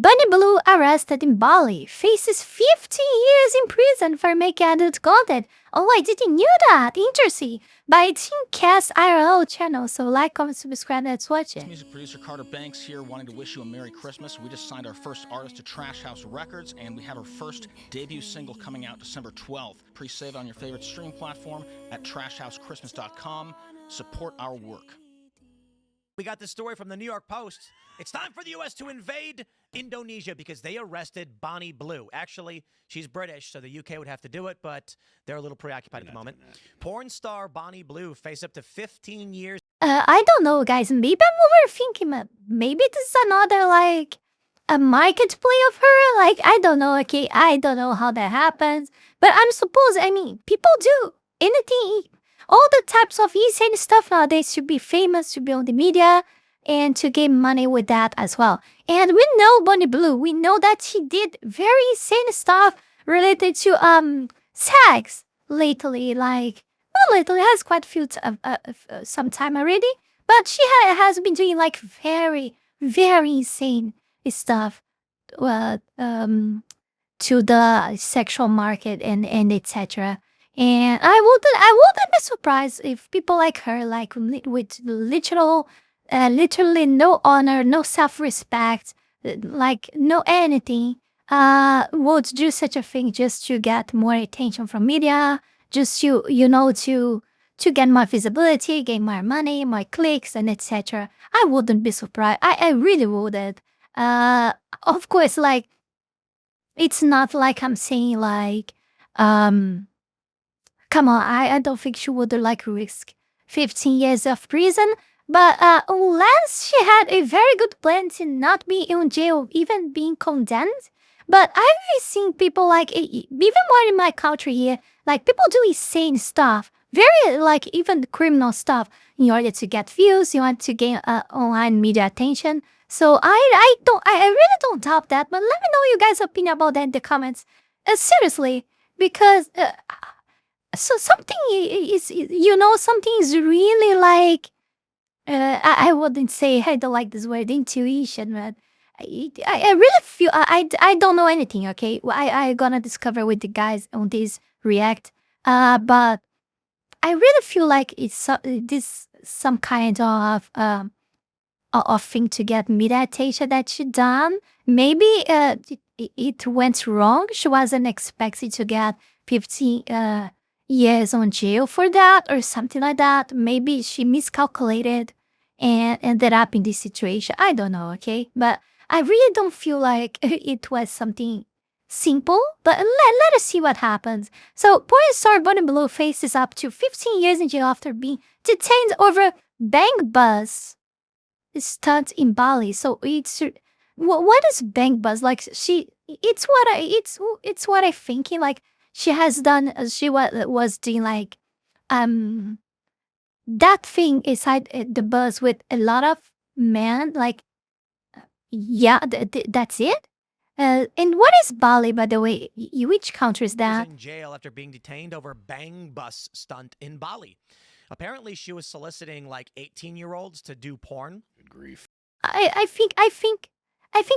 Bunny Blue arrested in Bali, faces 15 years in prison for making adult content. Oh, I didn't know that. Interesting. By Timcast IRL channel, so like, comment, subscribe, let's watch it. Music producer Carter Banks here, wanting to wish you a Merry Christmas. We just signed our first artist to Trash House Records, and we have our first debut single coming out December 12th. Pre-save it on your favorite stream platform at trashhousechristmas.com. Support our work. We got this story from the New York Post. It's time for the U.S. to invade Indonesia because they arrested Bonnie Blue. Actually, she's British, so the U.K. would have to do it, but they're a little preoccupied at the moment. Porn star Bonnie Blue faced up to 15 years. I don't know, guys. Maybe I'm overthinking. Maybe this is another, like, a market play of her. Like, I don't know, okay? I don't know how that happens. But I mean, people do anything. All the types of insane stuff nowadays to be famous, to be on the media, and to gain money with that as well. And we know Bonnie Blue. We know that she did very insane stuff related to sex lately. Like, well, lately has quite a few some time already, but she has been doing like very, very insane stuff to the sexual market and etc. And I wouldn't be surprised if people like her, like with literally no honor, no self-respect, like no anything, would do such a thing just to get more attention from media, just to get more visibility, gain more money, more clicks, and etc. I wouldn't be surprised. I really wouldn't. Of course, like, it's not like I'm saying like, come on, I don't think she would like risk 15 years of prison. But unless she had a very good plan to not be in jail, even being condemned. But I've seen people like, even more in my country here, like people do insane stuff, very like even criminal stuff in order to get views, you want to gain online media attention. So I really don't doubt that. But let me know you guys' opinion about that in the comments. Seriously, because so something is really like. I wouldn't say I don't like this word intuition, but I really feel I don't know anything. Okay, I gonna discover with the guys on this react. But I really feel like it's this some kind of thing to get media attention that she done. Maybe it went wrong. She wasn't expected to get 15 years on jail for that or something like that. Maybe she miscalculated and ended up in this situation. I don't know, okay? But I really don't feel like it was something simple. But let us see what happens. So, porn star Bonnie Blue faces up to 15 years in jail after being detained over bang buzz stunt in Bali. So it's what is bang buzz? Like it's what I thinking. Like she has done. She was doing like that thing inside the bus with a lot of men, like, yeah, that's it. And what is Bali, by the way? Which country is that? Was in jail after being detained over bang bus stunt in Bali. Apparently, she was soliciting like 18-year-olds to do porn. Good grief. I think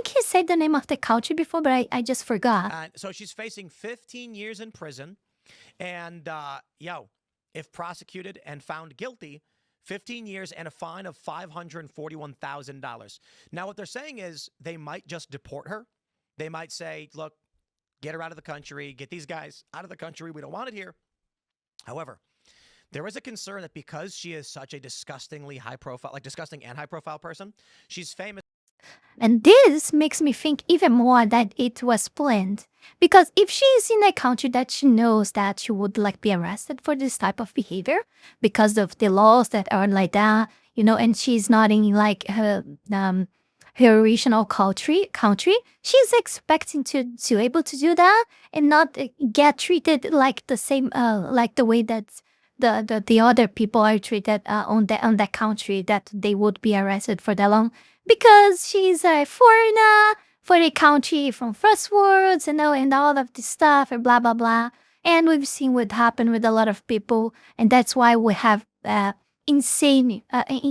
he said the name of the country before, but I just forgot. So she's facing 15 years in prison, and if prosecuted and found guilty, 15 years and a fine of $541,000. Now, what they're saying is they might just deport her. They might say, look, get her out of the country, get these guys out of the country. We don't want it here. However, there is a concern that because she is such a disgusting and high-profile person, she's famous. And this makes me think even more that it was planned. Because if she is in a country that she knows that she would like be arrested for this type of behavior because of the laws that are like that, and she's not in like her original country, she's expecting to able to do that and not get treated like the same like the way that the other people are treated on that country, that they would be arrested for that long. Because she's a foreigner for a country from first worlds, and all of this stuff, and blah, blah, blah. And we've seen what happened with a lot of people. And that's why we have insane,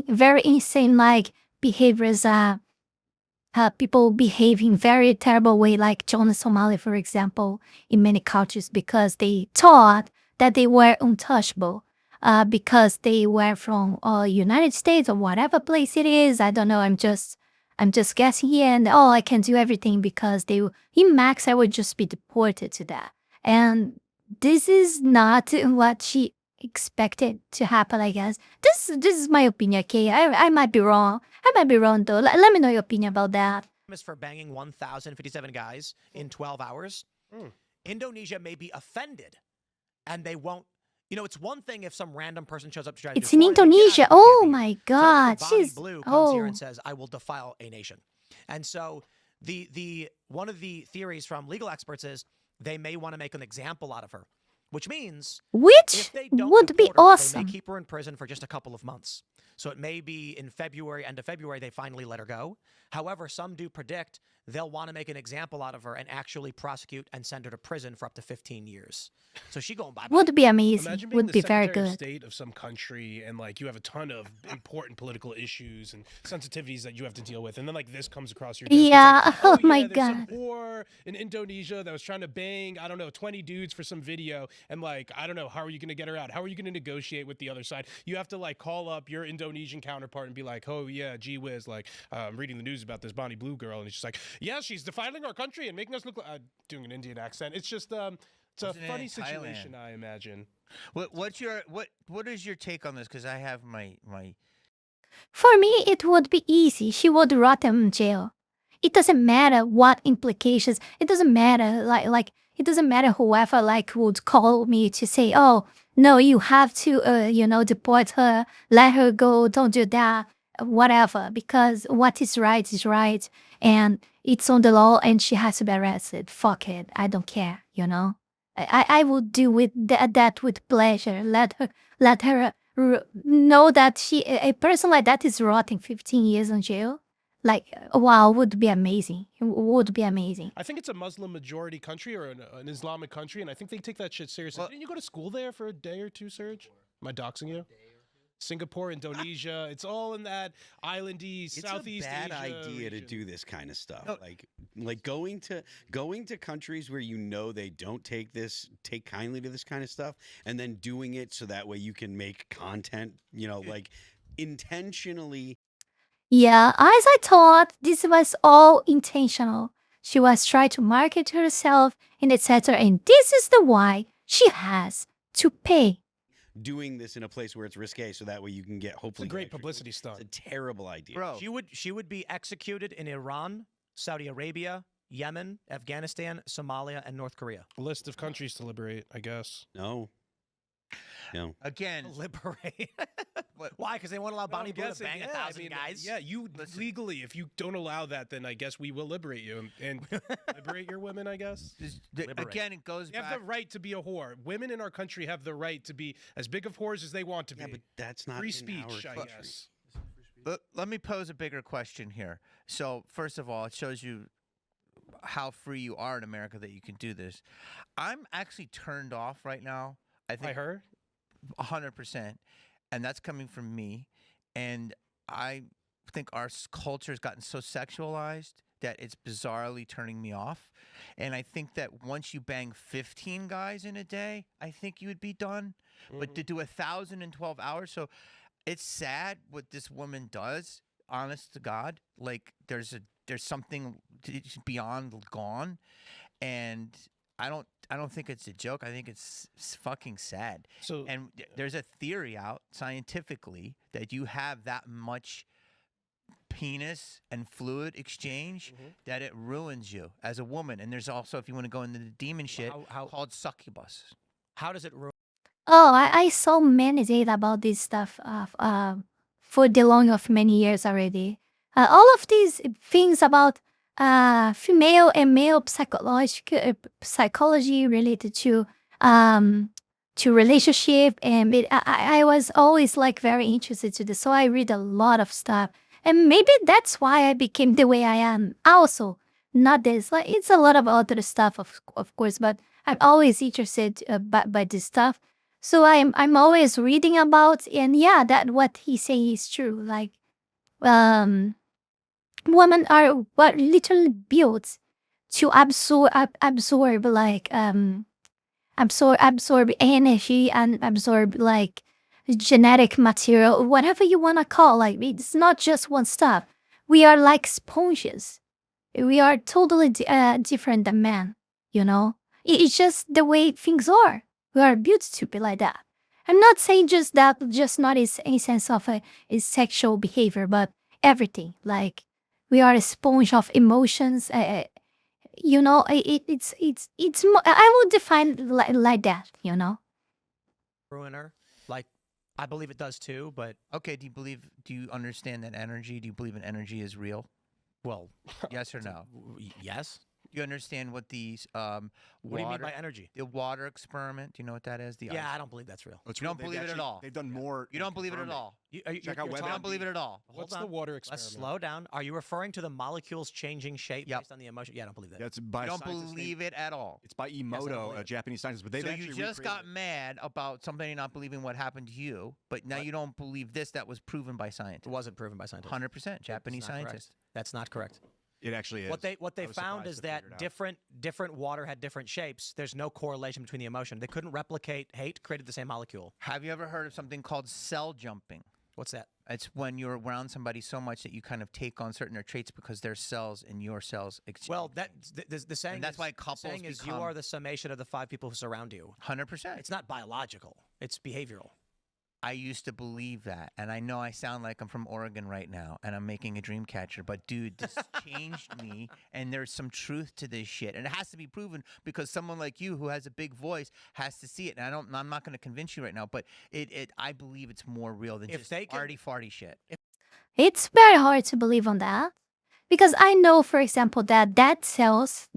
very insane, like, behaviors people behave in very terrible way, like John Somali, for example, in many cultures, because they thought that they were untouchable, because they were from United States or whatever place it is. I don't know. I'm just guessing here, and I can do everything because in max I would just be deported to that. And this is not what she expected to happen, I guess. This is my opinion, okay? I might be wrong. I might be wrong, though. Let me know your opinion about that. For banging 1,057 guys in 12 hours. Indonesia may be offended, and they won't. You know, it's one thing if some random person shows up to try to It's in Indonesia. Oh my God. She's Blue comes here and says, "I will defile a nation." And so the one of the theories from legal experts is they may want to make an example out of her, which means which if they don't would be deport her, awesome. They may keep her in prison for just a couple of months. So it may be in February, end of February, they finally let her go. However, some do predict they'll want to make an example out of her and actually prosecute and send her to prison for up to 15 years. So she going bye-bye. Would be amazing. Imagine being would the be very Secretary of good. State of some country, and like you have a ton of important political issues and sensitivities that you have to deal with, and then like this comes across your desk. Yeah. Like, Oh my there's some God. whore in Indonesia that was trying to bang, I don't know, 20 dudes for some video, and like I don't know, how are you going to get her out? How are you going to negotiate with the other side? You have to like call up your Indonesian counterpart and be like, "Oh yeah, gee whiz, like I'm reading the news about this Bonnie Blue girl," and it's just like, "Yeah, she's defiling our country and making us look like doing an Indian accent." It's just it's a funny situation, I imagine. What is your take on this? Because I have my. For me, it would be easy. She would rot in jail. It doesn't matter what implications. It doesn't matter like it doesn't matter whoever like would call me to say, "Oh no, you have to deport her, let her go, don't do that, whatever," because what is right, and it's on the law, and she has to be arrested. Fuck it, I don't care. I would do with that with pleasure. Let her know that a person like that is rotting 15 years in jail. Like, wow, would be amazing. It would be amazing. I think it's a Muslim majority country or an Islamic country, and I think they take that shit seriously. Didn't you go to school there for a day or two, Serge? Am I doxing you? Singapore, Indonesia, it's all in that islandy Southeast Asia. It's a bad idea to do this kind of stuff. No. Like going to countries where they don't take kindly to this kind of stuff, and then doing it so that way you can make content, like intentionally. Yeah, as I thought, this was all intentional. She was trying to market herself and etc. And this is the why she has to pay. Doing this in a place where it's risque, so that way you can get hopefully it's a great publicity stunt. It's a terrible idea, bro. She would be executed in Iran, Saudi Arabia, Yemen, Afghanistan, Somalia, and North Korea. A list of countries to liberate, I guess. No. Again, liberate. Why? Because they won't allow Bonnie Blue to bang 1,000 guys. Yeah, you legally, if you don't allow that, then I guess we will liberate you and liberate your women. I guess. Again, it goes. You have the right to be a whore. Women in our country have the right to be as big of whores as they want to be. Yeah, but that's not free speech, I guess. But let me pose a bigger question here. So first of all, it shows you how free you are in America that you can do this. I'm actually turned off right now. I think. By her? 100%, and that's coming from me. And I think our culture has gotten so sexualized that it's bizarrely turning me off. And I think that once you bang 15 guys in a day, I think you would be done. But to do 1,000 in 12 hours, so it's sad what this woman does. Honest to God, like there's something beyond gone, and I don't think it's a joke. I think it's fucking sad. So, and there's a theory out scientifically that you have that much penis and fluid exchange that it ruins you as a woman. And there's also, if you want to go into the demon shit, called succubus. How does it ruin? Oh, I saw many data about this stuff for the long of many years already. All of these things about female and male psychology related to relationship, and I was always like very interested to this, so I read a lot of stuff, and maybe that's why I became the way I am. Also, not this, like it's a lot of other stuff, of course, but I'm always interested by this stuff, so I'm always reading about, and yeah, that what he say is true, like women are what literally built to absorb like absorb energy and absorb like genetic material, whatever you want to call. Like, it's not just one stuff. We are like sponges. We are totally different than men, you know? It's just the way things are. We are built to be like that. I'm not saying just that, just not in sense of a sexual behavior, but everything. Like, we are a sponge of emotions. You know, it's more, I would define it like that, you know? Ruiner. Like, I believe it does too, but Okay, do you understand that energy? Do you believe an energy is real? well, Yes or no? yes. Do you understand what these What do you mean water by energy? the water experiment? Do you know what that is? The Yeah, ice- I don't believe that's real. It's You don't they've believe it at actually- all. They've done more. You don't believe it at all. Check out You WebMD. don't believe it at all. What's Hold the on. water Let's experiment? slow down. Are you referring to the molecules changing shape Yep. based on the emotion? Yeah, I don't believe that. That's by You a don't scientist named- believe it at all. It's by I don't Emoto, believe a it. Japanese scientist, but they've So actually you just got recreated it. mad about somebody not believing what happened to you, but now What? you don't believe this that was proven by It scientists. wasn't proven by scientists. 100% Japanese That's not correct. scientists. That's not correct. It actually is. What they I found was surprised is to figure that it out. different water had different shapes. There's no correlation between the emotion. They couldn't replicate hate, created the same molecule. Have you ever heard of something called cell jumping? What's that? It's when you're around somebody so much that you kind of take on certain traits because their cells and your cells exchange. Well, that the saying that's is, why the couples saying is you become- are the summation of the 5 people who surround you. 100%. It's not biological. It's behavioral. I used to believe that, and I know I sound like I'm from Oregon right now, and I'm making a dream catcher, but dude, this changed me, and there's some truth to this shit, and it has to be proven because someone like you who has a big voice has to see it, and I'm not going to convince you right now, but I believe it's more real than If just they can- arty farty shit. It's very hard to believe on that. Because I know, for example, that cells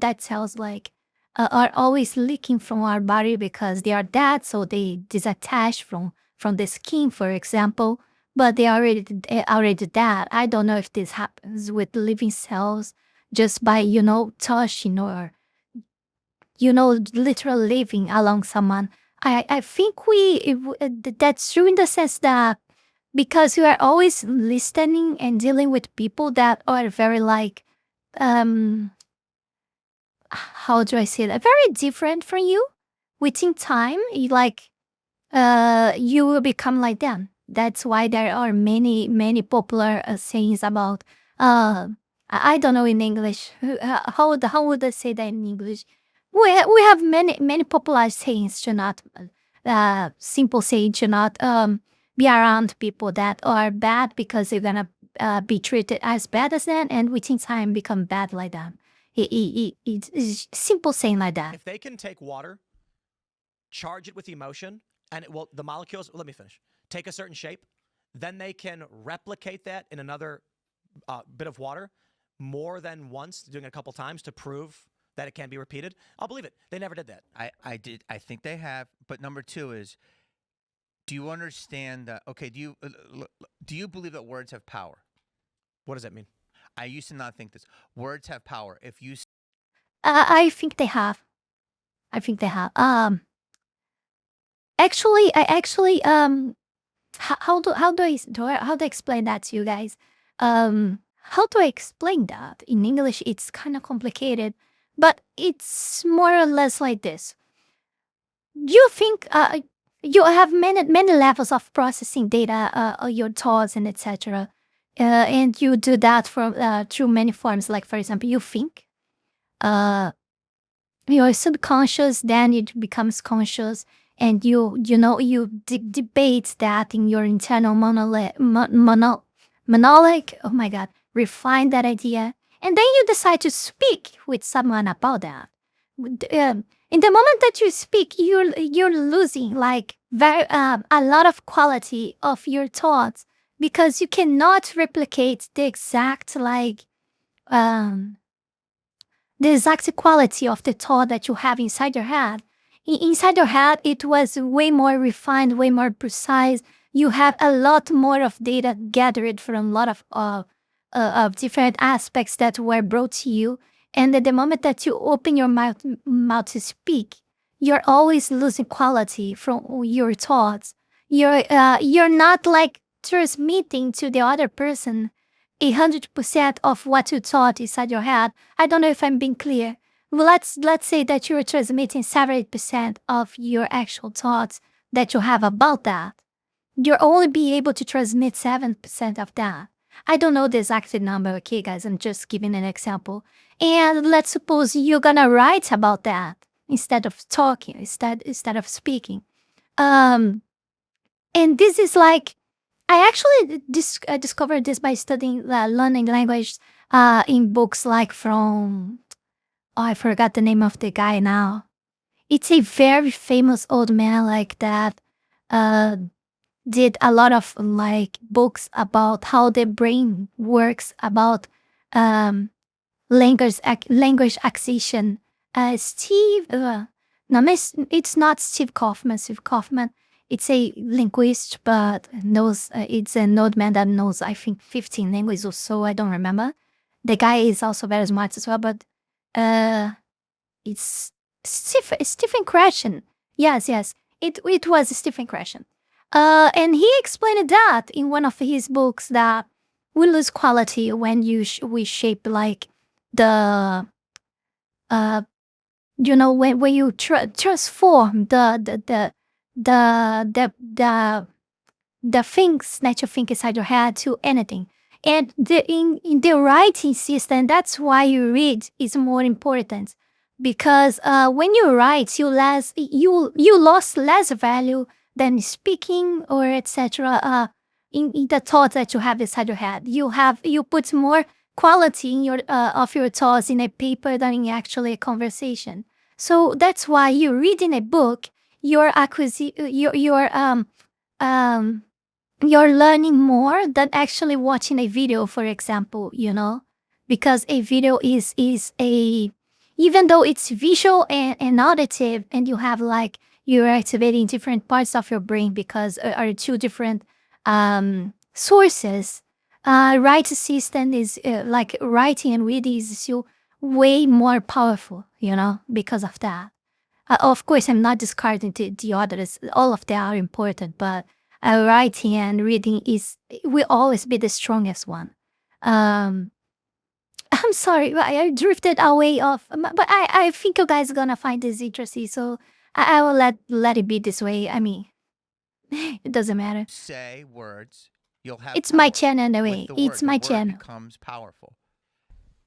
like are always leaking from our body because they are dead, so they disattach from the skin, for example. But they are already dead. I don't know if this happens with living cells just by, you know, touching or, you know, literally living along someone. I think that's true in the sense that because we are always listening and dealing with people that are very like, how do I say that? Very different from you. Within time, you will become like them. That's why there are many popular sayings about, I don't know in English. How would I say that in English? We have many popular sayings to not, simple saying to not be around people that are bad because they're gonna be treated as bad as them, and within time become bad like them. It's simple saying like that. If they can take water, charge it with emotion, and the molecules, let me finish, take a certain shape, then they can replicate that in another bit of water more than once, doing it a couple times to prove that it can be repeated. I'll believe it. They never did that. I think they have, but number 2 is, do you understand that? Okay, do you believe that words have power? What does that mean? I used to not think this. Words have power. If you I think they have. Actually, how do I explain that to you guys? How do I explain that? In English, it's kind of complicated, but it's more or less like this. You think you have many levels of processing data, your thoughts and etc. And you do that from through many forms. Like for example, you think. Your subconscious, then it becomes conscious, and you debate that in your internal monologue. Oh my God, refine that idea, and then you decide to speak with someone about that. In the moment that you speak, you're losing like a lot of quality of your thoughts because you cannot replicate the exact quality of the thought that you have inside your head. Inside your head, it was way more refined, way more precise. You have a lot more of data gathered from a lot of different aspects that were brought to you. And at the moment that you open your mouth to speak, you're always losing quality from your thoughts. You're not like transmitting to the other person 100% of what you thought inside your head. I don't know if I'm being clear. Well, let's say that you're transmitting 70% of your actual thoughts that you have about that. You'll only be able to transmit 7% of that. I don't know the exact number, okay, guys? I'm just giving an example. And let's suppose you're gonna write about that instead of talking, instead of speaking. And this is like, I actually discovered this by studying learning language in books like from, I forgot the name of the guy now. It's a very famous old man like that did a lot of like books about how the brain works, about language acquisition. It's not Steve Kaufman. Steve Kaufman, it's a linguist, but knows it's an old man that knows, I think, 15 languages or so. I don't remember. The guy is also very smart as well, but it's Stephen Krashen. Yes, it was Stephen Krashen. And he explained that in one of his books that we lose quality when we shape like the when you transform the things that you think inside your head to anything. And in the writing system, that's why you read is more important, because when you write, you lost less value than speaking or etc. In the thoughts that you have inside your head. You put more quality in your of your thoughts in a paper than in actually a conversation. So that's why you read in a book, you're learning more than actually watching a video, for example, because a video is even though it's visual and auditive, and you have like, you're activating different parts of your brain because are two different sources. Writing system is like writing and reading is still way more powerful, because of that. Of course, I'm not discarding the others. All of them are important, but writing and reading will always be the strongest one. I'm sorry, I drifted away off, but I think you guys are gonna find this interesting, so I will let it be this way. I mean, it doesn't matter. Say words, you'll have. It's my channel anyway. It's my channel. Becomes powerful.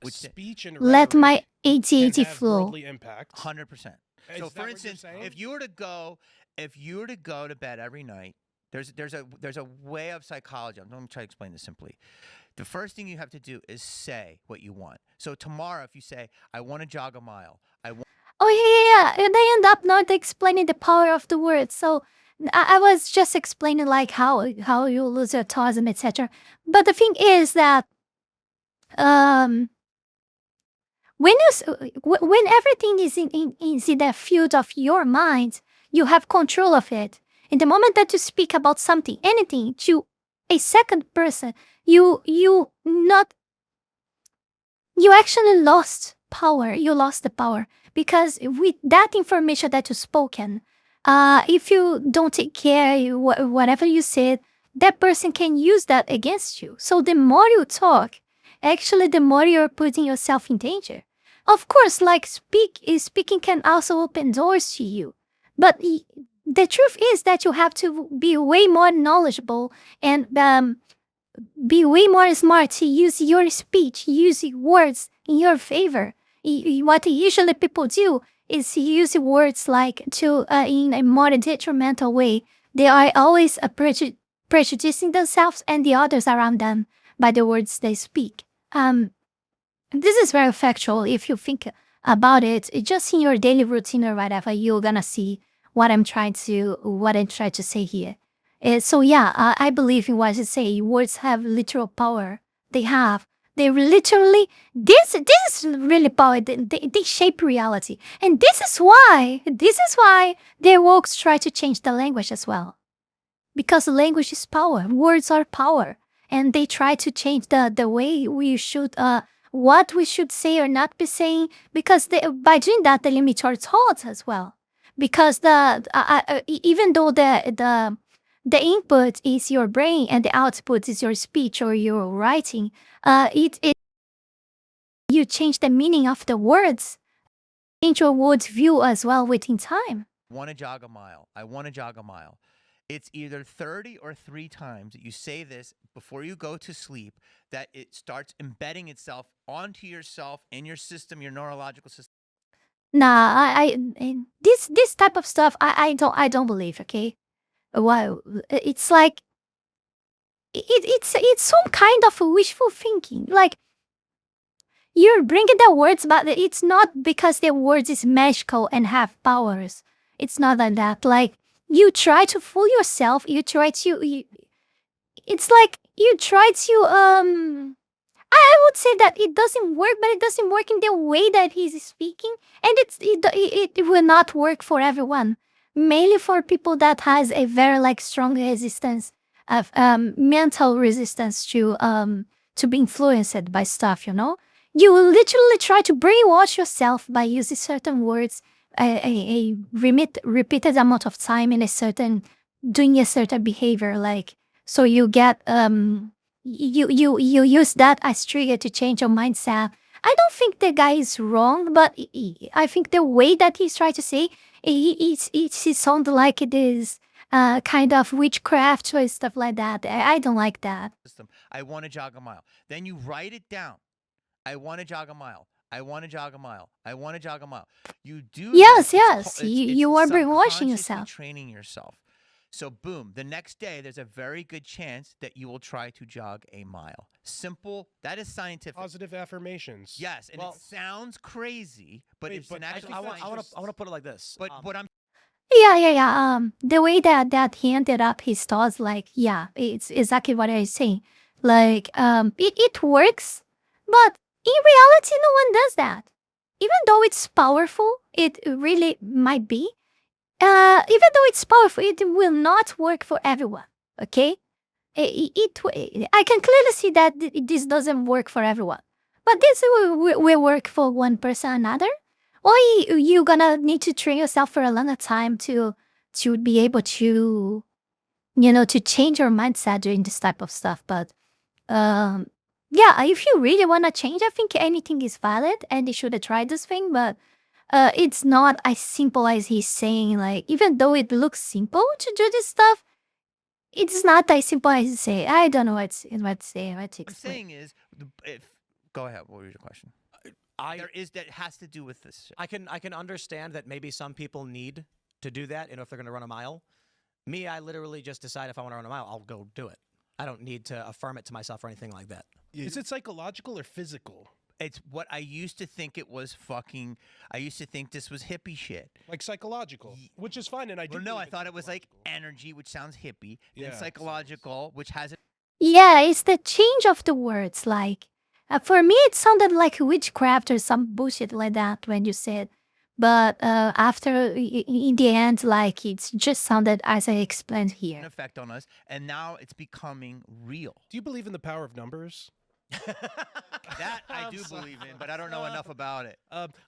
Which speech and let my can AT-AT have flow. worldly impact. 100%. Is So, that for what you're instance, saying? if you were to go to bed every night, there's a way of psychology. I'm going to try to explain this simply. The first thing you have to do is say what you want. So tomorrow, if you say, "I want to jog a mile," Oh yeah. And they end up not explaining the power of the word. So I was just explaining like how you lose your thoughts and etc. But the thing is that when everything is in the field of your mind, you have control of it. In the moment that you speak about something, anything, to a second person, you actually lost power. You lost the power, because with that information that you spoken, if you don't take care, whatever you said, that person can use that against you. So the more you talk, actually, the more you're putting yourself in danger. Of course, like speaking can also open doors to you, but the truth is that you have to be way more knowledgeable and be way more smart to use your speech, use words in your favor. What usually people do is use words like to in a more detrimental way. They are always prejudicing themselves and the others around them by the words they speak. This is very factual. If you think about it, just in your daily routine or whatever, you're gonna see what I'm trying to say here. So yeah, I believe in what you say. Words have literal power. They literally, this is really power. They shape reality. And this is why the woke try to change the language as well. Because language is power. Words are power. And they try to change the way we should, what we should say or not be saying. Because by doing that, they limit our thoughts as well. Because even though the input is your brain and the output is your speech or your writing, you change the meaning of the words, change your words view as well within time. Want to jog a mile. I want to jog a mile. It's either 30 or 3 times that you say this before you go to sleep that it starts embedding itself onto yourself in your system, your neurological system. Nah, this type of stuff I don't believe. Okay, wow, it's like it's some kind of wishful thinking. Like you're bringing the words, but it's not because the words is magical and have powers. It's not like that. Like you try to fool yourself. You try to. It's like you try to. I would say that it doesn't work, but it doesn't work in the way that he's speaking, and it will not work for everyone. Mainly for people that has a very like strong resistance of mental resistance to be influenced by stuff. You know, you will literally try to brainwash yourself by using certain words a repeated amount of time in doing a certain behavior, like so you get you use that as trigger to change your mindset. I don't think the guy is wrong, but I think the way that he's trying to say it sounds like it is kind of witchcraft or stuff like that. I don't like that. I want to jog a mile. Then you write it down. I want to jog a mile. I want to jog a mile. I want to jog a mile. You do. Yes, this, yes. it's You are brainwashing subconsciously yourself. Training yourself. So boom, the next day there's a very good chance that you will try to jog a mile. Simple. That is scientific. Positive affirmations. Yes, and it sounds crazy, but Wait, it's but an actual. I want to put it like this. But what I'm Yeah. The way that he ended up his thoughts, like, yeah, it's exactly what I was saying. Like, it works, but in reality, no one does that. Even though it's powerful, it really might be. Even though it's powerful, it will not work for everyone. Okay, I can clearly see that this doesn't work for everyone, but this will work for one person or another. Or you're gonna need to train yourself for a longer time to be able to, to change your mindset during this type of stuff. But yeah, if you really wanna change, I think anything is valid and you should try this thing. But it's not as simple as he's saying. Like, even though it looks simple to do this stuff, it's not as simple as you say. I don't know what to say. What to I'm explain. saying is, go ahead. What was your question? That has to do with this. I can understand that maybe some people need to do that, if they're going to run a mile. Me, I literally just decide if I want to run a mile, I'll go do it. I don't need to affirm it to myself or anything like that. Is it psychological or physical? It's what I used to think it was fucking. I used to think this was hippie shit. Like psychological, which is fine, and I do. Well, no, I believe thought it's it was like psychological. energy, which sounds hippie, Yeah, and psychological, which has it. Yeah, it's the change of the words. Like, for me, it sounded like witchcraft or some bullshit like that when you said. But after, in the end, like, it's just sounded as I explained An here. effect on us, and now it's becoming real. Do you believe in the power of numbers? That I do believe in, but I don't know enough about it.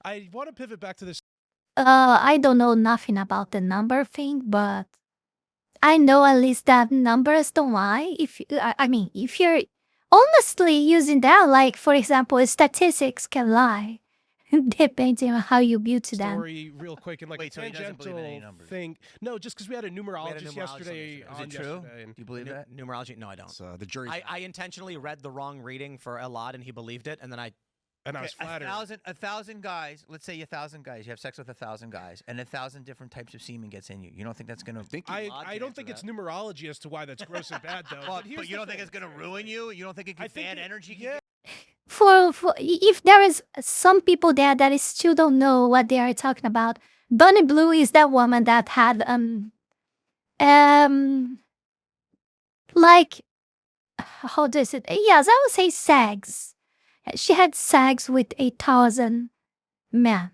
I want to pivot back to this. I don't know nothing about the number thing, but I know at least that numbers don't lie. If you're honestly using that, like, for example, statistics can lie, depending on how you build to them. Story real quick and like Wait, a so he doesn't believe in any tangential numbers? thing. No, just because we had a numerologist numerologist yesterday. yesterday. Is on it true? yesterday, and Do you believe that? Numerology? No, I don't. The jury's I intentionally read the wrong reading for Elad, and he believed it, and then I I was flattered. A thousand guys. Let's say 1,000 guys. You have sex with 1,000 guys, and 1,000 different types of semen gets in you. You don't think that's gonna? I don't think it's numerology as to why that's gross and bad, though. Well, here's but you the don't think thing. it's gonna ruin you? You don't think it I could think bad it- energy? Can yeah. For if there is some people there that is still don't know what they are talking about, Bunny Blue is that woman that had like, how does it? Yes, I would say sex. She had sex with 1,000 men.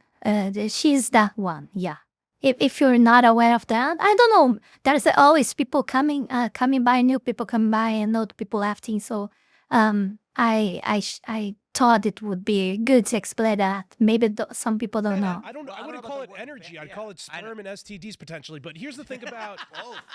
She's that one. Yeah. If you're not aware of that, I don't know. There's always people coming by, new people coming by, and old people lefting. So I thought it would be good to explain that. Maybe some people don't know. I don't know. Well, I I don't wouldn't know call about it the word energy. I'd yeah. call it I know. sperm and STDs potentially. But here's the thing about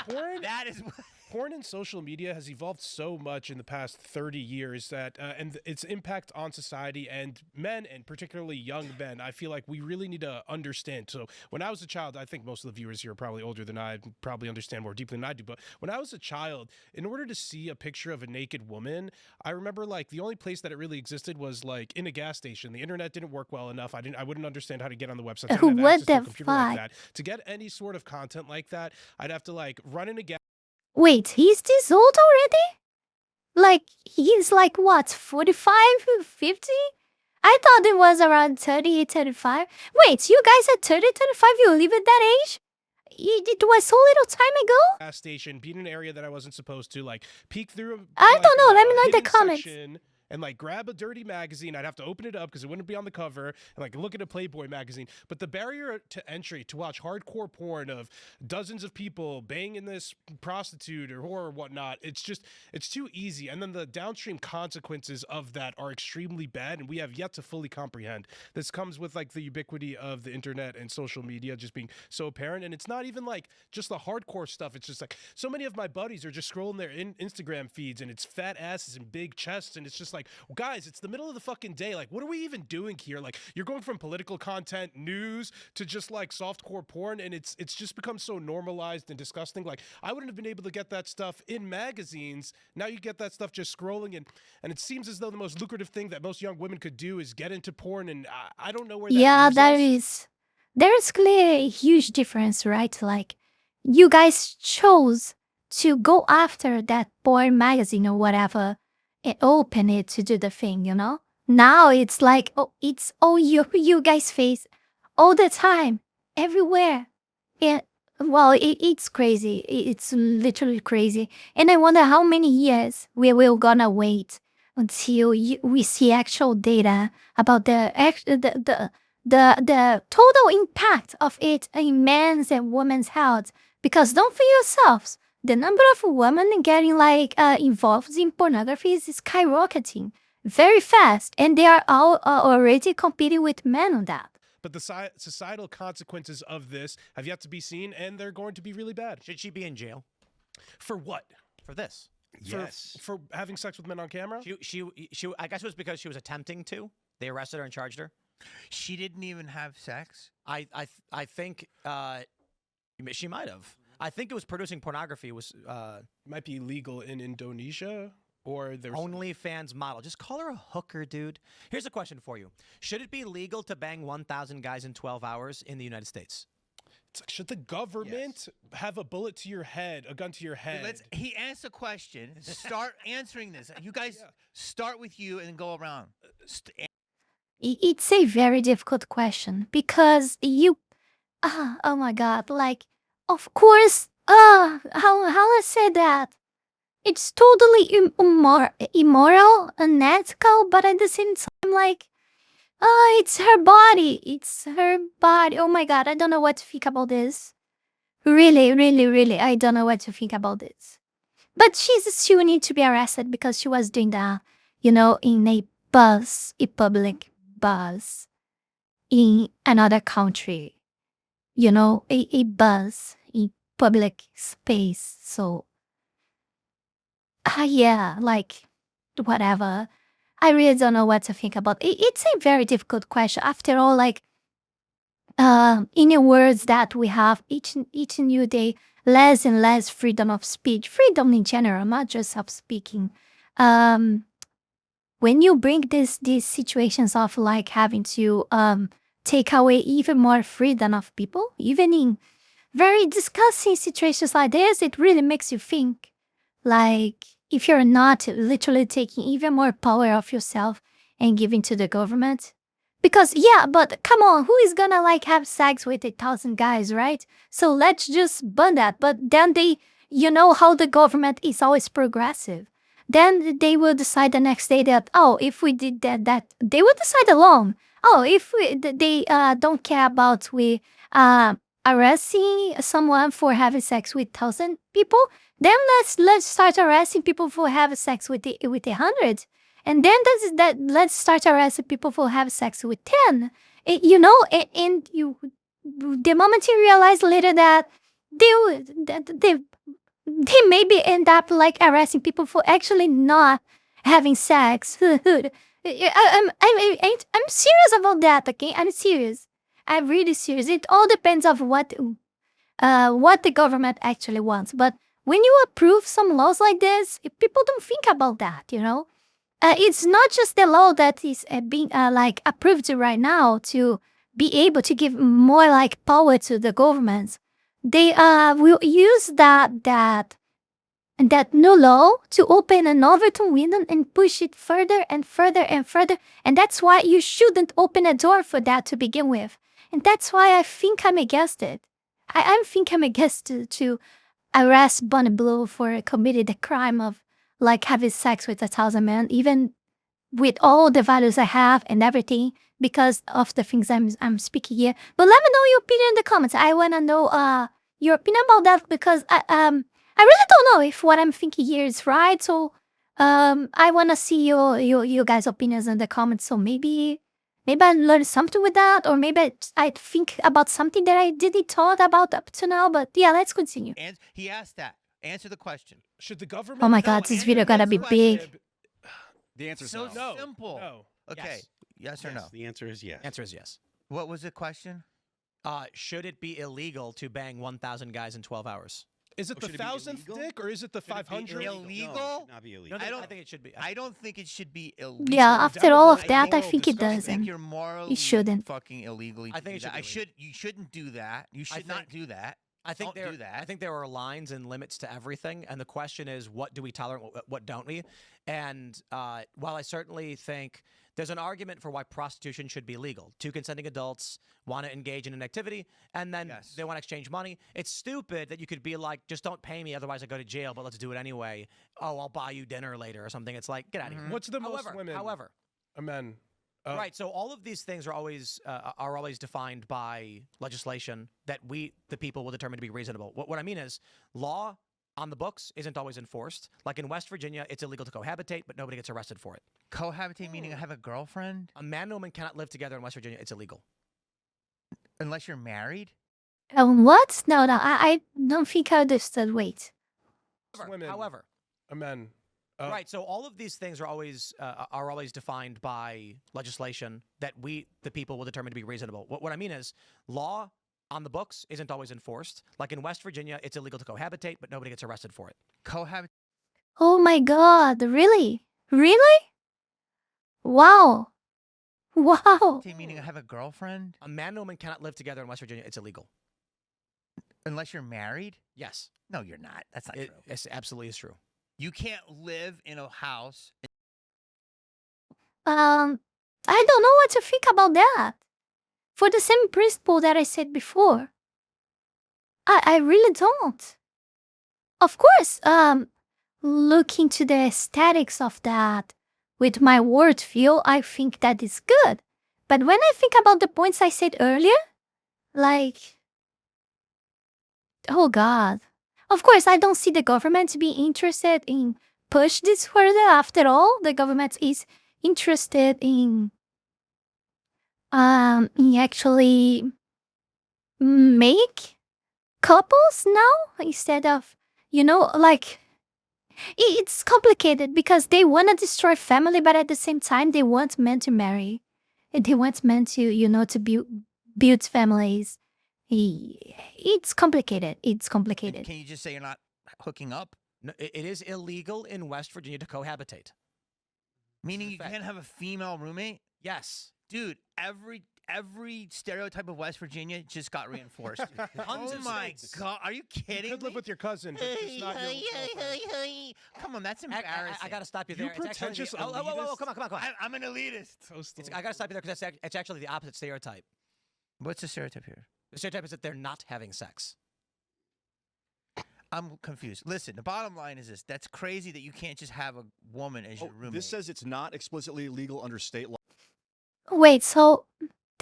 porn. That is. porn and social media has evolved so much in the past 30 years that, and its impact on society and men, and particularly young men, I feel like we really need to understand. So when I was a child, I think most of the viewers here are probably older than I, probably understand more deeply than I do. But when I was a child, in order to see a picture of a naked woman, I remember like the only place that it really existed was like in a gas station. The internet didn't work well enough. I wouldn't understand how to get on the website. I didn't have What access to a the computer like fuck? that. To get any sort of content like that, I'd have to like run in a gas Wait, he's this old already? Like, he's like what, 45, 50? I thought it was around 30, 35. Wait, you guys at 30, 35, you live at that age? It was so little time ago? gas station, be in an area that I wasn't supposed to, like peek through. I like, don't know, let me a know in the hidden comments. section and like grab a dirty magazine. I'd have to open it up because it wouldn't be on the cover, and like look at a Playboy magazine. But the barrier to entry to watch hardcore porn of dozens of people banging this prostitute or whore or whatnot, it's too easy. And then the downstream consequences of that are extremely bad, and we have yet to fully comprehend. This comes with like the ubiquity of the internet and social media just being so apparent. And it's not even like just the hardcore stuff. It's just like so many of my buddies are just scrolling their Instagram feeds, and it's fat asses and big chests, and it's just like, guys, it's the middle of the fucking day. Like, what are we even doing here? Like, you're going from political content, news, to just like softcore porn, and it's just become so normalized and disgusting. Like, I wouldn't have been able to get that stuff in magazines. Now you get that stuff just scrolling, and it seems as though the most lucrative thing that most young women could do is get into porn, and I don't know where that Yeah, leaves that us. is. There's clearly a huge difference, right? Like, you guys chose to go after that porn magazine or whatever and open it to do the thing, you know? Now it's like, oh, it's all you guys face all the time, everywhere. And, well, it's crazy. It's literally crazy. And I wonder how many years we will gonna wait until we see actual data about the total impact of it in men's and women's health. Because don't fool yourselves, the number of women getting like involved in pornography is skyrocketing very fast, and they are all already competing with men on that. But the societal consequences of this have yet to be seen, and they're going to be really bad. Should she be in jail For what? for this? Yes. For having sex with men on camera? She I guess it was because she was attempting to. They arrested her and charged her. She didn't even have sex. I think she might have. I think it was producing pornography. It was Might be illegal in Indonesia, or there's OnlyFans model. Just call her a hooker, dude. Here's a question for you: should it be legal to bang 1,000 guys in 12 hours in the United States? It's like, should the government have a bullet to your head, a gun to your head? He asked a question. Start answering this. You guys start with you and go around. It's a very difficult question because you, oh my god, like, of course, how I say that? It's totally immoral, unethical, but at the same time, like, it's her body. It's her body. Oh my god, I don't know what to think about this. Really, really, really, I don't know what to think about this. But she's still need to be arrested because she was doing that, you know, in a bus, a public bus, in another country. You know, a bus in public space. So, yeah, like, whatever. I really don't know what to think about it. It's a very difficult question. After all, like, in the words that we have each new day, less and less freedom of speech, freedom in general, not just of speaking. When you bring these situations of like having to take away even more freedom of people, even in very disgusting situations like this, it really makes you think. Like, if you're not literally taking even more power of yourself and giving to the government. Because, yeah, but come on, who is gonna like have sex with 1,000 guys, right? So let's just ban that. But then you know how the government is always progressive. Then they will decide the next day that, oh, if we did that they will decide alone. Oh, if they don't care about arresting someone for having sex with 1,000 people, then let's start arresting people for having sex with 100. And then let's start arresting people for having sex with 10. You know, the moment you realize later that they maybe end up like arresting people for actually not having sex. I'm serious about that. Okay, I'm serious. I'm really serious. It all depends of what the government actually wants. But when you approve some laws like this, people don't think about that. It's not just the law that is being like approved right now to be able to give more like power to the governments. They will use that new law to open an Overton window and push it further and further and further. And that's why you shouldn't open a door for that to begin with. And that's why I think I'm against it. I think I'm against to arrest Bonnie Blue for committing the crime of like having sex with 1,000 men, even with all the values I have and everything, because of the things I'm speaking here. But let me know your opinion in the comments. I wanna know your opinion about that, because I really don't know if what I'm thinking here is right. So I wanna see your guys' opinions in the comments. So maybe I learned something with that, or maybe I think about something that I didn't thought about up to now. But yeah, let's continue. And he asked that. Answer the question. Should the government? Oh my God, this video gotta be big. The answer is So no. simple. No. Okay. Yes or no? The answer is yes. Answer is yes. What was the question? Should it be illegal to bang 1,000 guys in 12 hours? Is it Oh, the should it be 1,000th illegal? dick or is it the Should it be 500? illegal? No, it should not be illegal. I don't- think it should be. I don't think it should be illegal. Yeah, after all of Downvote that, I moral think it discussion. I doesn't. think you're morally shouldn't. fucking illegally. I think to it do should that. be You shouldn't do that. You should not do that. I think Don't do that. I think there are lines and limits to everything, and the question is, what do we tolerate, what don't we? And while I certainly think there's an argument for why prostitution should be legal, two consenting adults want to engage in an activity, and then Yes. they want to exchange money. It's stupid that you could be like, just don't pay me, otherwise I go to jail, but let's do it anyway. Oh, I'll buy you dinner later or something. It's like, get out of here. What's the most women? However, Men. right. So all of these things are always defined by legislation that we, the people, will determine to be reasonable. What I mean is, law on the books isn't always enforced. Like in West Virginia, it's illegal to cohabitate, but nobody gets arrested for it. Cohabitate meaning I have a girlfriend A man and woman cannot live together in West Virginia. It's illegal. unless you're married. What? No, I don't think I understood. Wait. Women. However, Men. right. So all of these things are always defined by legislation that we, the people, will determine to be reasonable. What I mean is, law on the books isn't always enforced. Like in West Virginia, it's illegal to cohabitate, but nobody gets arrested for it. Cohabitate. Oh my God, really? Really? Wow. Wow. Meaning I have a girlfriend A man and woman cannot live together in West Virginia. It's illegal. unless you're married. Yes, No, you're not. That's not it true. absolutely is true. You can't live in a house. I don't know what to think about that. For the same principle that I said before. I really don't. Of course, looking to the aesthetics of that with my worldview, I think that is good. But when I think about the points I said earlier, like, oh God. Of course, I don't see the government being interested in push this further. After all, the government is interested in actually make couples now instead of, like, it's complicated because they want to destroy family, but at the same time, they want men to marry. And they want men to, to build families. It's complicated. It's And complicated. can you just say you're not hooking up? No, it is illegal in West Virginia to cohabitate. Meaning is a you fact. can't have a female roommate? Yes. Dude, every stereotype of West Virginia just got reinforced. Tons Oh of my states. God, are you kidding You could live me? with your cousin, but it's not your girlfriend. Come on, that's I embarrassing. got to stop you You there. It's actually pretentious whoa, elitist. come on. I'm an elitist. I got to stop you there because it's actually the opposite stereotype. What's the stereotype here? The stereotype is that they're not having sex. I'm confused. Listen, the bottom line is this. That's crazy that you can't just have a woman as your roommate. This says it's not explicitly legal under state law. Wait, so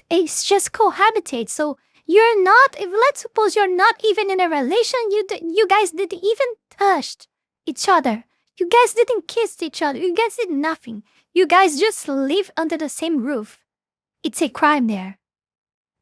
it's just cohabitate. So you're not, if let's suppose you're not even in a relation, you guys didn't even touch each other. You guys didn't kiss each other. You guys did nothing. You guys just live under the same roof. It's a crime there.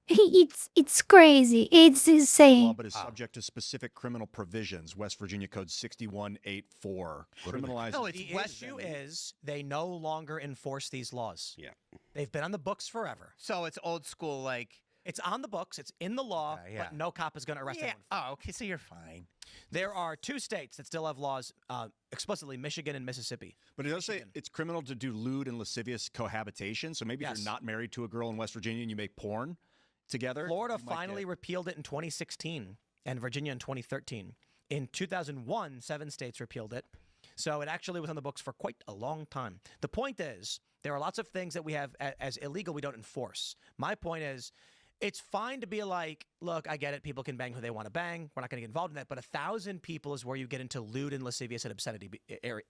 It's crazy. It's Law, insane. but is subject to specific criminal provisions. West Virginia Code 6184 criminalizes. No, it's The West. issue is they no longer enforce these laws. Yeah. They've been on the books forever. So it's old school, like. It's on the books. It's in the law, Yeah. but no cop is going to arrest Yeah. anyone. for it. Oh, okay. So you're fine. There are 2 states that still have laws, explicitly Michigan and Mississippi. But it does say Michigan. it's criminal to do lewd and lascivious cohabitation. So maybe if Yes. you're not married to a girl in West Virginia and you make porn together. Florida you might finally get- repealed it in 2016 and Virginia in 2013. In 2001, 7 states repealed it. So it actually was on the books for quite a long time. The point is, there are lots of things that we have as illegal we don't enforce. My point is, it's fine to be like, look, I get it. People can bang who they want to bang. We're not going to get involved in that. But 1,000 people is where you get into lewd and lascivious and obscenity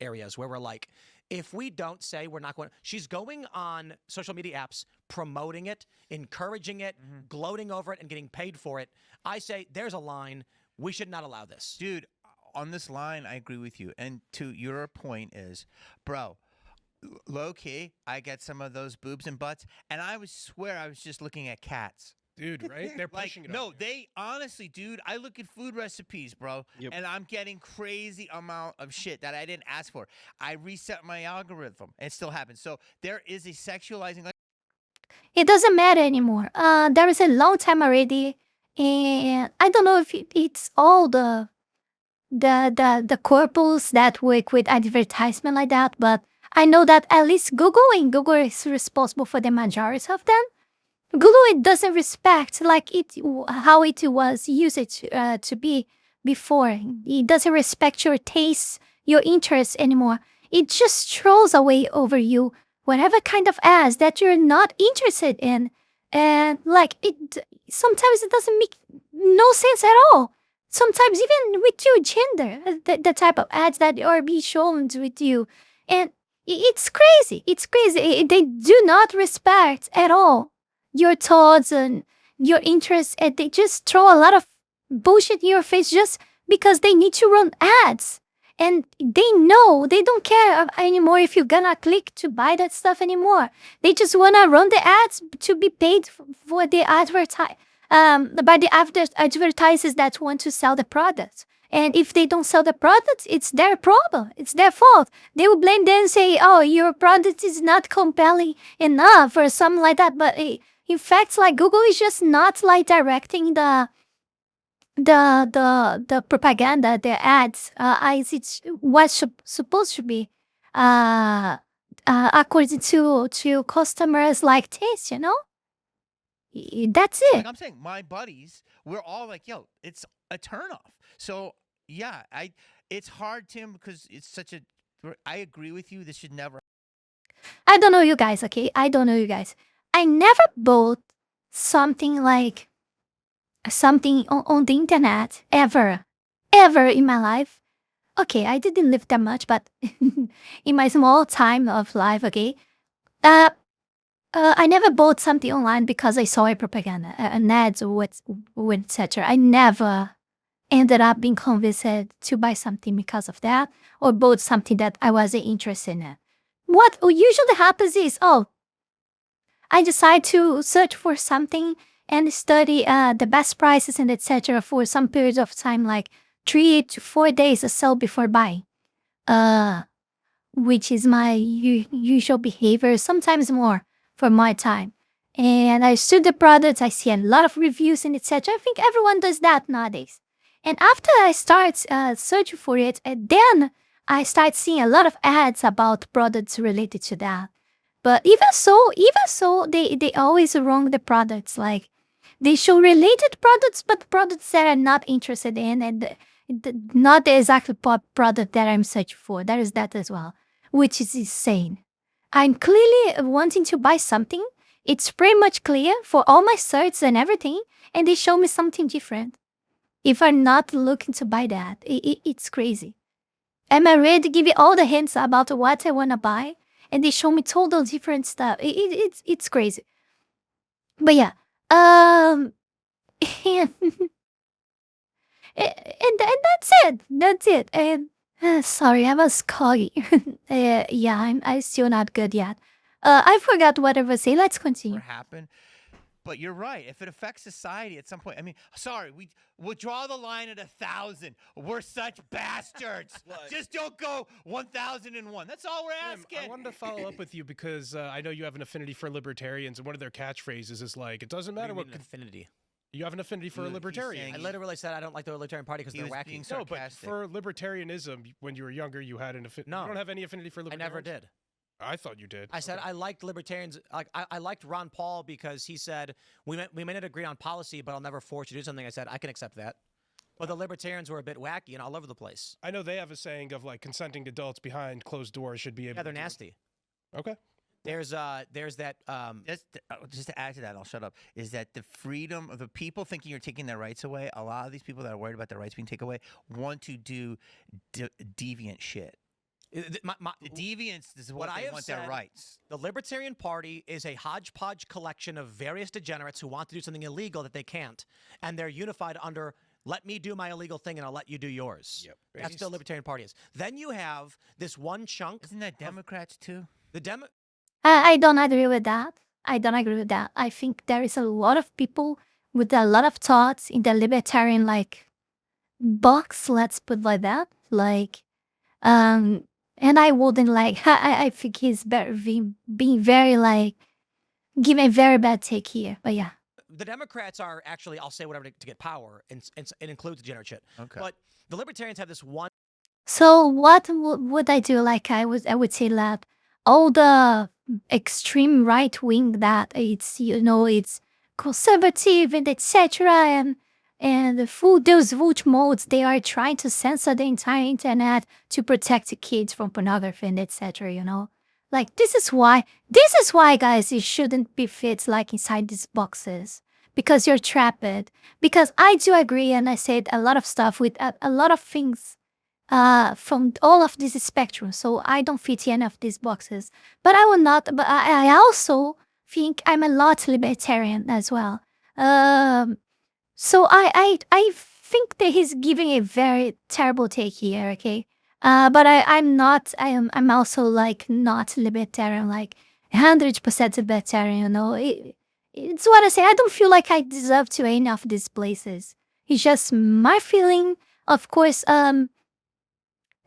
areas where we're like, if we don't say we're not going, she's going on social media apps, promoting it, encouraging it, gloating over it, and getting paid for it. I say there's a line. We should not allow this. Dude, on this line, I agree with you. And to your point is, bro, low key, I get some of those boobs and butts, and I swear I was just looking at cats. Dude, right? They're Like, pushing it. no, on you. they honestly, dude, I look at food recipes, bro, Yep. and I'm getting crazy amount of shit that I didn't ask for. I reset my algorithm, and it still happens. So there is a sexualizing. Like, It doesn't matter anymore. There is a long time already, and I don't know if it's all the corpus that work with advertisement like that, but I know that at least Google is responsible for the majority of them. Google it doesn't respect like how it was used to be before. It doesn't respect your tastes, your interests anymore. It just throws away over you whatever kind of ads that you're not interested in, and like sometimes it doesn't make no sense at all. Sometimes even with your gender, the type of ads that are being shown with you, and it's crazy. It's crazy. They do not respect at all your thoughts and your interests, and they just throw a lot of bullshit in your face just because they need to run ads. And they know they don't care anymore if you're gonna click to buy that stuff anymore. They just wanna run the ads to be paid for the by the advertisers that want to sell the product. And if they don't sell the product, it's their problem. It's their fault. They will blame them and say, "Oh, your product is not compelling enough," or something like that. But in fact, like Google is just not like directing the propaganda, the ads, as it's what's supposed to be, according to customers like taste. You know, that's it. like I'm saying, my buddies, we're all like, yo, it's a turnoff. So yeah, it's hard, Tim, because it's such a. I agree with you. This should never. I don't know you guys, okay? I don't know you guys. I never bought something like something on the internet ever in my life. Okay, I didn't live that much, but in my small time of life, okay, I never bought something online because I saw a propaganda, an ads or etc. I never ended up being convinced to buy something because of that, or bought something that I wasn't interested in. What usually happens is, I decide to search for something and study the best prices and etc. for some period of time, like 3 to 4 days or so before buying, which is my usual behavior, sometimes more for my time. And I study the products, I see a lot of reviews and etc. I think everyone does that nowadays. And after I start searching for it, and then I start seeing a lot of ads about products related to that. But even so, they always wrong the products. Like, they show related products, but products that I'm not interested in, and not the exact product that I'm searching for. There is that as well, which is insane. I'm clearly wanting to buy something. It's pretty much clear for all my searches and everything, and they show me something different. If I'm not looking to buy that, it's crazy. Am I ready to give you all the hints about what I want to buy? And they show me total different stuff. It's crazy. But yeah, and that's it. That's it. And sorry, I was coggy. Yeah, I'm still not good yet. I forgot what I was saying. Let's continue. Happen. But you're right. If it affects society at some point, I mean, sorry, we'll draw the line at 1,000. We're such bastards. Just don't go 1,001. That's all we're asking. I wanted to follow up with you because I know you have an affinity for libertarians, and one of their catchphrases is like, it doesn't matter what affinity. You have an affinity for a libertarian. I literally said I don't like the Libertarian Party because they're wacky. No, but for libertarianism, when you were younger, you had an affinity. No. You don't have any affinity for I libertarians? never did. I thought you did. I said I liked libertarians. Like I liked Ron Paul because he said we may not agree on policy, but I'll never force you to do something. I said I can accept that. But the libertarians were a bit wacky and all over the place. I know they have a saying of like consenting adults behind closed doors should be able. Yeah, they're nasty. Okay. There's that. Just to add to that, I'll shut up. Is that the freedom of the people thinking you're taking their rights away? A lot of these people that are worried about their rights being taken away want to do deviant shit. The deviants is what they want their rights. The Libertarian Party is a hodgepodge collection of various degenerates who want to do something illegal that they can't, and they're unified under let me do my illegal thing and I'll let you do yours. Yep. That's what the Libertarian Party is. Then you have this one chunk. Isn't that Democrats too? I don't agree with that. I think there is a lot of people with a lot of thoughts in the libertarian box. Let's put it like that. And I wouldn't I think he's being very giving a very bad take here. But yeah. The Democrats are actually, I'll say whatever to get power, and it includes degenerate shit. Okay. But the Libertarians have this one. So what would I do? I would say that all the extreme right wing that it's conservative and etc. And those vote modes, they are trying to censor the entire internet to protect the kids from pornography and etc. This is why, guys, it shouldn't be fit inside these boxes. Because you're trapped. Because I do agree, and I said a lot of stuff with a lot of things from all of this spectrum. So I don't fit any of these boxes. But I will not, but I also think I'm a lot libertarian as well. So I think that he's giving a very terrible take here, okay? But I'm not, I'm also not libertarian, 100% libertarian, It's what I say. I don't feel like I deserve to any of these places. It's just my feeling. Of course,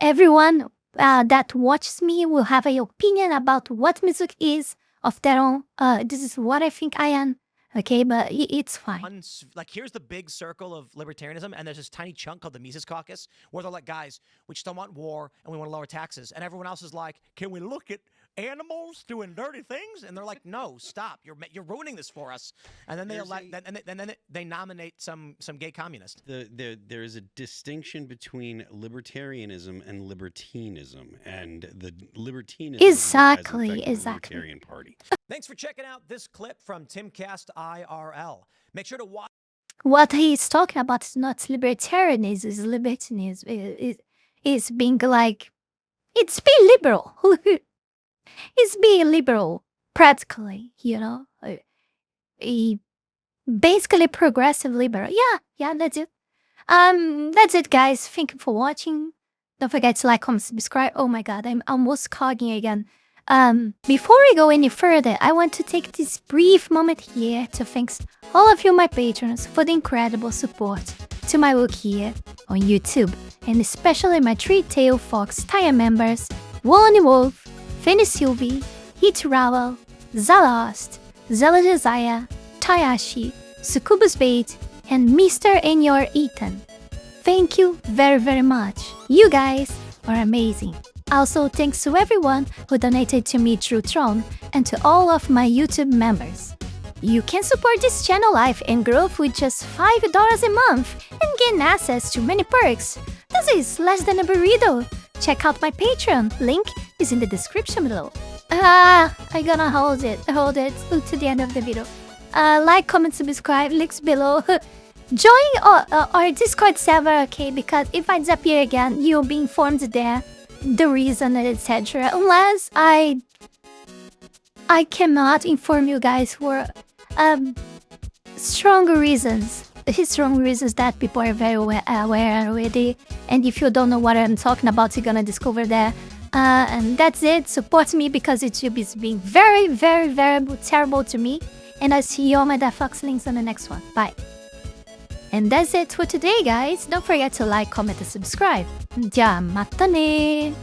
everyone that watches me will have an opinion about what music is of their own. This is what I think I am. Okay, but it's fine. Here's the big circle of libertarianism, and there's this tiny chunk called the Mises Caucus, where they're like, guys, we just don't want war, and we want to lower taxes. And everyone else is like, can we look at animals doing dirty things? And they're like, no, stop. You're ruining this for us. And then they nominate some gay communist. There is a distinction between libertarianism and libertinism, and the libertinism exactly. The Libertarian Party. Thanks for checking out this clip from Timcast IRL. Make sure to watch. What he's talking about is not libertarianism, it's libertinism. It's being it's being liberal. It's being liberal, practically, basically progressive liberal. Yeah, that's it. That's it, guys. Thank you for watching. Don't forget to like, comment, subscribe. Oh my god, I'm almost cogging again. Before we go any further, I want to take this brief moment here to thank all of you, my patrons, for the incredible support to my work here on YouTube, and especially my Three-Tailed Fox tier members, Wally Wolf, Fenny Sylvy, Heath Rowell, Zalost, Zaela Zhezzaia, Tayashi, SuccubusBait, and Mr. and your Eaton. Thank you very, very much. You guys are amazing. Also, thanks to everyone who donated to me through Tron, and to all of my YouTube members. You can support this channel life and growth with just $5 a month and gain access to many perks. This is less than a burrito. Check out my Patreon, link is in the description below. I'm gonna hold it to the end of the video. Like, comment, subscribe, links below. Join our Discord server, okay, because if I disappear again, you'll be informed there, the reason, etc. Unless I cannot inform you guys for strong reasons that people are very aware already. And if you don't know what I'm talking about, you're gonna discover there. And that's it. Support me because YouTube is being very, very, very terrible to me. And I'll see you all my Fox links on the next one. Bye. And that's it for today, guys. Don't forget to like, comment, and subscribe. じゃあまたね